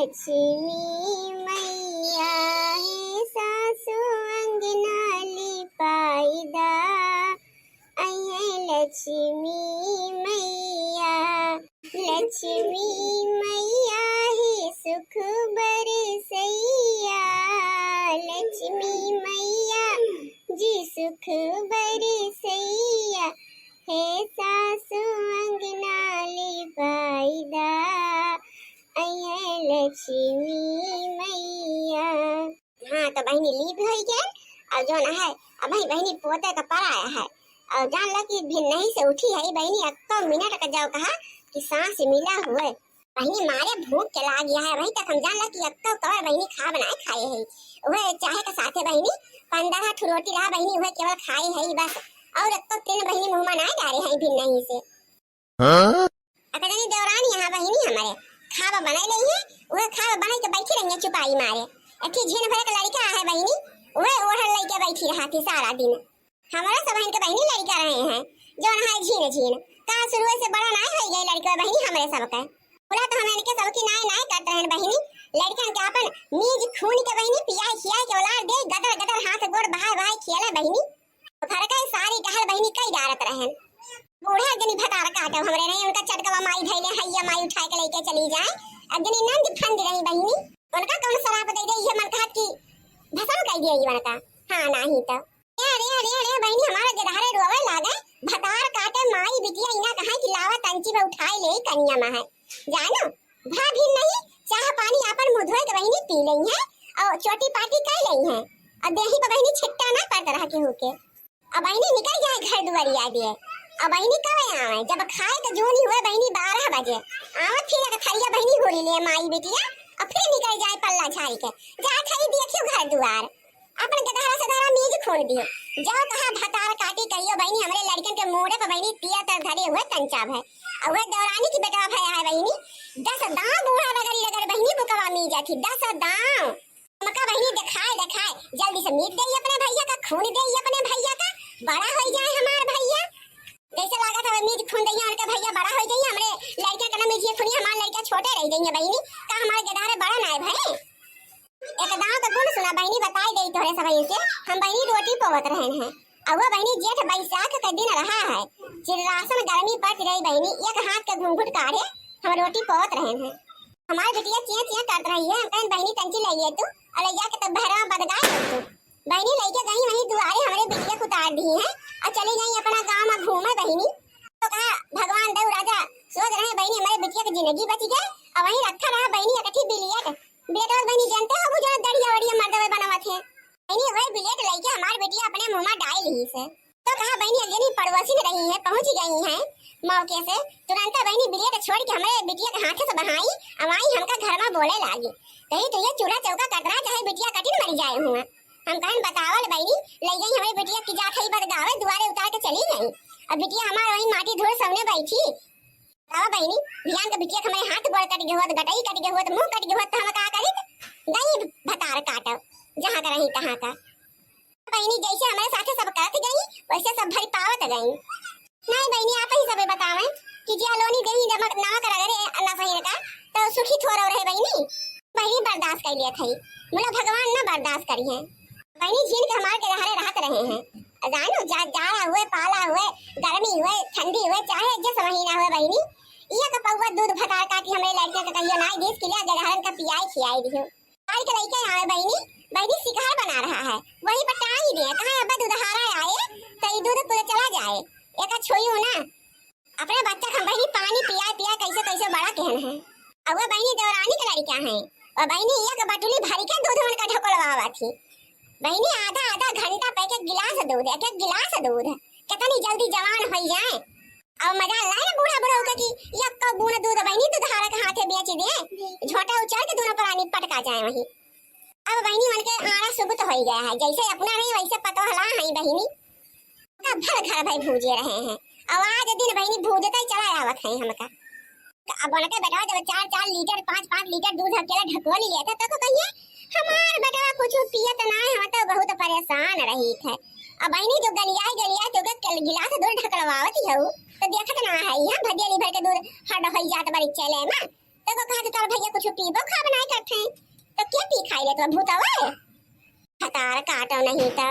लक्ष्मी मैया है सासु अंगना लिपाईदा अये लक्ष्मी मैया। लक्ष्मी मैया है सुख बरसैया। लक्ष्मी मैया जी सुख बरसैया है सासु अंगना लिपाईदा अये लक्ष्मी मैया। हाँ तो बहनी लीप हो गया और जो ना है अब बहनी पोते का पर आया है और जान लो कि भी नहीं से उठी है बहनी। अब तो मिनट का जाओ कहा कि सांस मिला हुए बहनी मारे भूख के ला गया है। वही तक हम जान लो कि अब तो बहनी खा बनाए खाए है वह चाहे का साथे बहनी 15 ठो रोटी ला बहनी वह केवल खाए है बस। और अब तो 3 बहनी मुंह में ना डाले हैं भी नहीं से। अकदनी देवरानी यहाँ बहनी हमारे खावा बनाई रही है वह खावा बनाई के बैठी रही है चुपाई मारे। अठी झीन भर का लड़का है बहनी वह ओढ़ लेके बैठी रहा थी सारा दिन। हमारा सब बहन के बहनी लड़का रहे हैं जो ना है झीन झीन का शुरू से बड़ा ना हो गई लड़का बहनी हमारे सब का बोला तो हम इनके सब की नाय नाय करते हैं बहनी। लड़कन के अपन नीज खून के बहनी पिया खिया के औलाद दे गदर गदर हाथ गोड़ बहाय बहाय खेले बहनी। फरका सारी टहल बहनी कई डारत रहे बूढ़ा जनी भतार काटे हमरे नहीं उनका चटकवा माई धैले हैया माई उठा के लेके चली जाए। अजनी नंद फंद रही बहनी उनका कौन शराब दे दे ये मन कहा कि भसम कह दिया ये उनका। हां नहीं तो अरे बहनी हमारा गधारे रोवे लागे भतार काटे माई बिटिया इना कहा कि लावा तंची में उठाई ले कन्या में है जानो भा भी नहीं चाह पानी अपन मुंह धोए के बहनी पी लई है और छोटी पार्टी कर लई है और देही पे बहनी छिट्टा ना पड़ रहा के होके अब बहनी निकल जाए घर दुआरिया दिए। अब बहनी कब आवे जब खाए तो जोनी हुए बहनी 12 बजे आवत फिर का खरिया बहनी गोली ले माई बेटिया और फिर निकल जाए पल्ला झाड़ी के जा खरी देखियो घर दुआर अपन गधारा से धारा मेज खोल दियो जाओ कहा भतार काटी कहियो बहनी हमरे लड़कन के मोड़े पे बहनी पिया तर धरे हुए कंचाब है और वह देवरानी की बेटा भया है बहनी 10 दांव बूढ़ा रगड़ बहनी बुकवा मी जाती 10 दांव मका बहनी दिखाए जल्दी से मीट दे अपने भैया का खून दे अपने भैया का बड़ा हो जाए हमार भैया। जैसे लगा था मीज खून दैया उनका भैया बड़ा हो जाइए हमरे लड़के का ना मीज खून हमार लड़का छोटे रह जाइए बहनी का हमारे गधारे बड़ा ना है भाई। एक दांव का गुण सुना बहनी बताई गई तोरे सब से हम बहनी रोटी पवत रहे हैं और वो बहनी जेठ बैसाख का दिन रहा है चिरासन गर्मी पड़ रही बहनी एक हाथ का घूंघट काढ़े हम रोटी पवत रहे हैं। हमारी बिटिया चिया करत रही है हम बहनी तंची लइए तू और लइया के तब भरवा बदगाए तू बहनी लइके गई वहीं दुआरे हमारे बिटिया को उतार दी है और चली गई अपना गांव में घूमे बहनी। तो कहा भगवान देव राजा सोच रहे बहनी हमारे बिटिया की जिंदगी बच गई और वहीं रखा रहा बहनी इकट्ठी बिलियट बेटा बहनी जानते हो मुझे दड़िया वड़िया मर्दवे बनावा थे बहनी वही बिलियट लइके हमारी बिटिया अपने मुंह में डाल ली से। तो कहा बहनी अगली पड़ोसी रही है पहुंच गई है मौके से तुरंत बहनी बिलियट छोड़ के हमारे बिटिया के हाथ से बहाई अमाई हमका घर में बोले लागी कही तो ये चूल्हा चौका कटरा चाहे बिटिया कटिन मर जाए हुआ हम कहन बतावल बहनी ले गई हमारी बिटिया की जात ही बदगावे दुआरे उतार के चली गई अब बिटिया हमार वही माटी धूल सामने बैठी बताओ बहनी ध्यान के बिटिया हमारे हाथ गोड़ कट गए हो गटाई कट गए हो मुंह कट गए हो तो हम का करी गई भतार काटो जहां का रही तहां का बहनी जैसे हमारे साथे सब करत गई वैसे सब भरी पावत गई। नहीं बहनी आप ही सब बतावे कि जे लोनी देही नमक नमक रगड़े अल्लाह सही का तो सुखी थोरो रहे बहनी बहनी बर्दाश्त कर लिया थई मोला भगवान ना बर्दाश्त करी है बहनी झील के हमारे के रहे रहत रहे हैं जानो जाड़ा हुए पाला हुए गर्मी हुए ठंडी हुए चाहे जिस महीना हुए बहनी ये का पौवा दूध भतार काटी हमारे लड़के का कहियो नाई देश के लिए गधारन का पियाई खियाई दियो आज के लड़के आवे बहनी शिकार बना रहा है वही बताई दे कहां अब दूधहारा आए तो ये दूध पूरा चला जाए एक छोइयो ना अपने बच्चा का बहनी पानी पिया कैसे बड़ा कहन है अब वो बहनी देवरानी के लड़का है और बहनी एक बटुली भर के दूध उनका ढकोलवावा थी बहनी आधा घंटा पे एक गिलास दूध कितनी जल्दी जवान हो जाए और मजा लाए बूढ़ा बूढ़ा कि एक कप बूढ़ा दूध बहनी दूधहारा के हाथे बेच दे झोटा उचार के दोनों प्राणी पटका जाए वही। अब बहनी मन के आरा सुबुत हो गया है जैसे अपना नहीं वैसे पतो हला है बहनी का भर घर भाई भूजे रहे हैं आवाज दिन बहनी भूजते ही चला आवत है हमका। अब उनके बेटा जब 4 लीटर 5 लीटर दूध अकेला ढकोली लेता तो कहिए हमार बेटा कुछ पियत ना है तो बहुत परेशान रही है। अब बहनी जो गलिया तो गिलास दूध ढकलवावत हो तो देखत ना है यहां भदियाली भर के दूध हड हो जात बड़ी चले में तब कहा कि तार भैया कुछ पीबो खा बनाए करते हैं तो क्या पी खाई ले तो भूतवा हतार काटो नहीं तो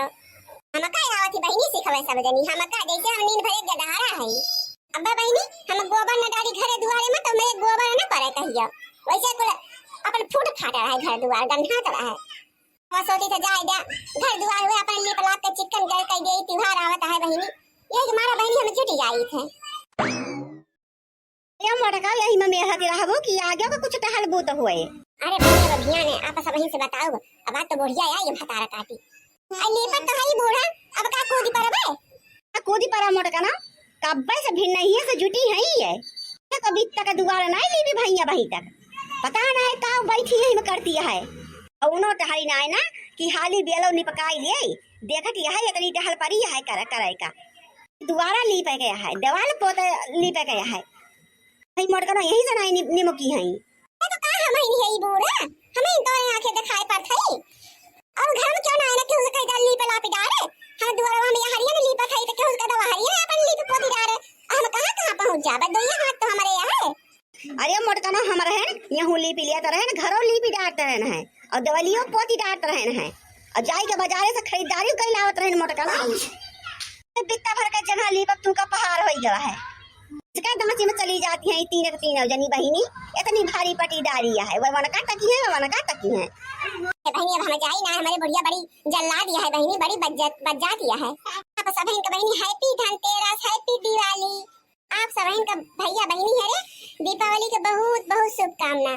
हम का आवत बहिनी सिखवे सब जनी हम का जैसे हम नींद भरे गदहारा है अब्बा बहिनी हम गोबर न डाली घरे दुआरे में तो मैं गोबर न पड़े कहियो वैसे कुल अपन फूट फाटा है घर दुआर गंधा कर है और सोती तो जाए जा घर दुआर हुए अपन लिए पलाप के चिकन कर कई दे त्योहार आवत है बहिनी ये हमारा बहिनी हम छुटी जाई थे या मोटका यही में मेरा हती रहबो कि आगे का कुछ टहल बूत होए। अरे भैया भैया ने आपस बहिन से बताओ अब बात तो बढ़िया है ये हतारा काटी आई लेपर तो है बूढ़ा अब का कूदी परबे कूदी परा मोटका ना कब्बे से भिन्न ही है से जुटी है ही है कभी तक दुआरा नहीं ली भी भैया बही तक पता ना है का बैठी है में करती है और उनो टहरी ना है ना कि हाली बेलो निपकाई ले देखत है इतनी टहल परी है करे का दुआरा ली पे गया है देवाल पोते ली पे गया है भाई मोटका ना यही से नहीं निमकी है तो का हम ही है बूढ़ा हमें तो आंखें दिखाई पड़त है और घर में क्यों ना है ना क्यों से कई डाली पे लापी डाले हम दुआरा में हरिया ने ली पे खाई तो क्यों का दवा हरिया अपन ली पे पोती डाले हम कहां पहुंच जाबे दोया हाथ तो हमारे यहाँ है अरे मोटका ना हम रहे यहू ली पी लिया तो रहे घरों ली पी डालते रहना है और दवालियों पोती डालते रहना है और जाई के बाजारे से खरीदारी कर लावत रहन मोटका ना बित्ता भर का जगह ली पर तू का पहाड़ हो गया है इसका दमसी में चली जाती है तीन जनी बहिनी इतनी भारी पटीदारी है वो वन का तकी है बहिनी अब हमें जाई ना हमारे बुढ़िया बड़ी जल्ला दिया है बहिनी बड़ी बज्जा दिया है आप सब बहन का बहिनी हैप्पी धनतेरस हैप्पी दिवाली आप सब बहन का भैया बहिनी है रे दीपावली के बहुत बहुत शुभकामना।